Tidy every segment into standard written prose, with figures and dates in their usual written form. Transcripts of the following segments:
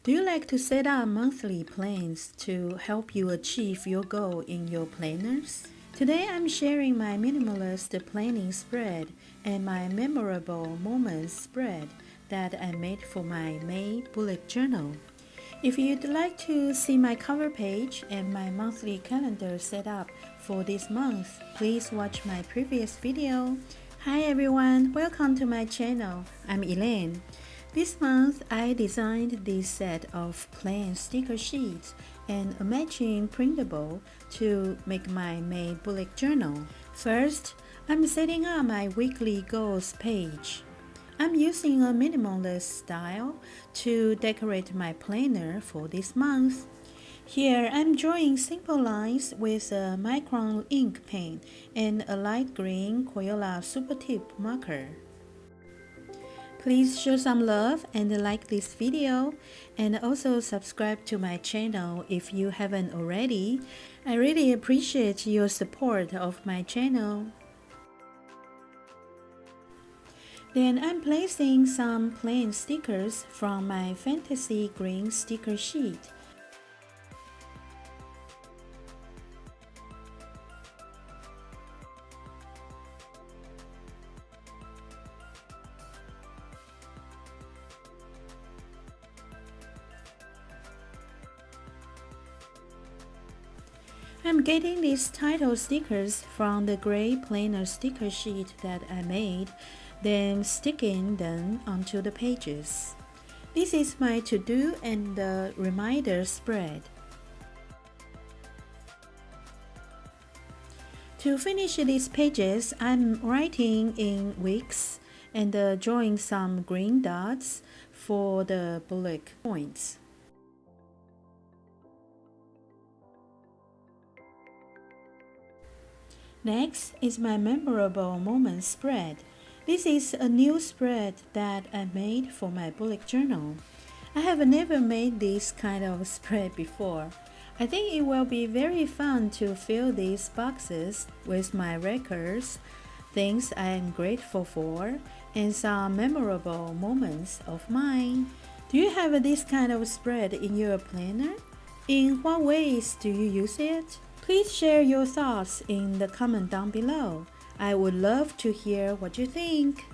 Do you like to set up monthly plans to help you achieve your goal in your planners? Today I'm sharing my minimalist planning spread and my memorable moments spread that I made for my May bullet journal. If you'd like to see my cover page and my monthly calendar set up for this month, please watch my previous video. Hi everyone, welcome to my channel. I'm Elaine. This month I designed this set of plain sticker sheets and a matching printable to make my May bullet journal. First, I'm setting up my weekly goals page. I'm using a minimalist style to decorate my planner for this month. Here I'm drawing simple lines with a micron ink pen and a light green Crayola super tip marker. Please show some love and like this video, and also subscribe to my channel if you haven't already. I really appreciate your support of my channel. Then I'm placing some plain stickers from my fantasy green sticker sheet. I'm getting these title stickers from the gray planner sticker sheet that I made, then sticking them onto the pages. This is my to-do and the reminder spread. To finish these pages, I'm writing in weeks and drawing some green dots for the bullet points. Next is my memorable moment spread. This is a new spread that I made for my bullet journal. I have never made this kind of spread before. I think it will be very fun to fill these boxes with my records, things I am grateful for, and some memorable moments of mine. Do you have this kind of spread in your planner? In what ways do you use it? Please share your thoughts in the comment down below. I would love to hear what you think.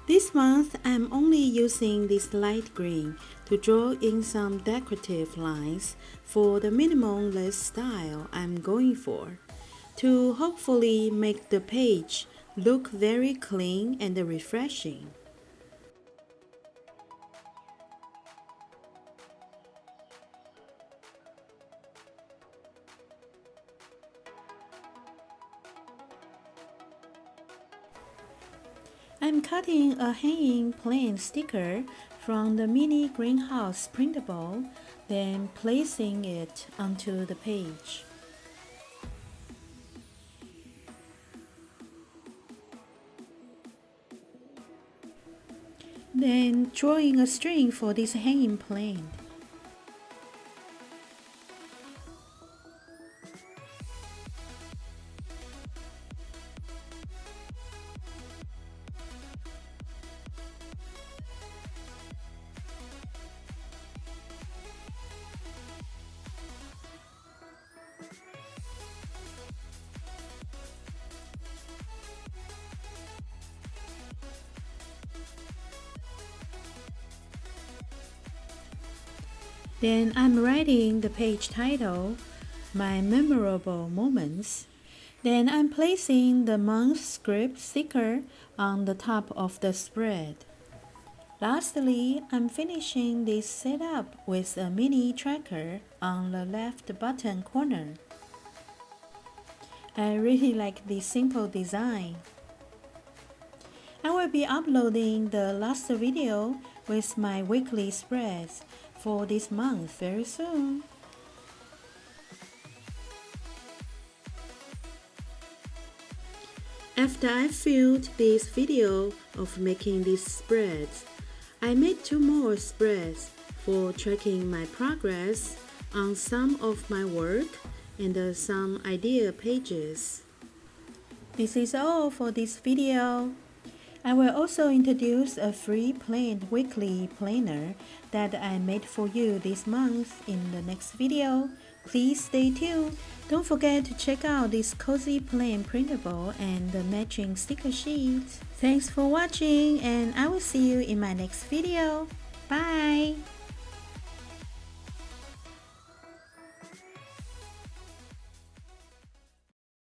This month, I'm only using this light green to draw in some decorative lines for the minimalist style I'm going for, to hopefully make the page look very clean and refreshing. I'm cutting a hanging plain sticker from the Mini Greenhouse Printable, then placing it onto the page. Then drawing a string for this hanging plain. Then I'm writing the page title, My Memorable Moments. Then I'm placing the month script sticker on the top of the spread. Lastly, I'm finishing this setup with a mini tracker on the left bottom corner. I really like this simple design. I will be uploading the last video with my weekly spreads for this month very soon. After I filmed this video of making these spreads, I made 2 more spreads for tracking my progress on some of my work and some idea pages. This is all for this video. I will also introduce a free plain weekly planner that I made for you this month in the next video. Please stay tuned. Don't forget to check out this cozy plain printable and the matching sticker sheets. Thanks for watching, and I will see you in my next video. Bye!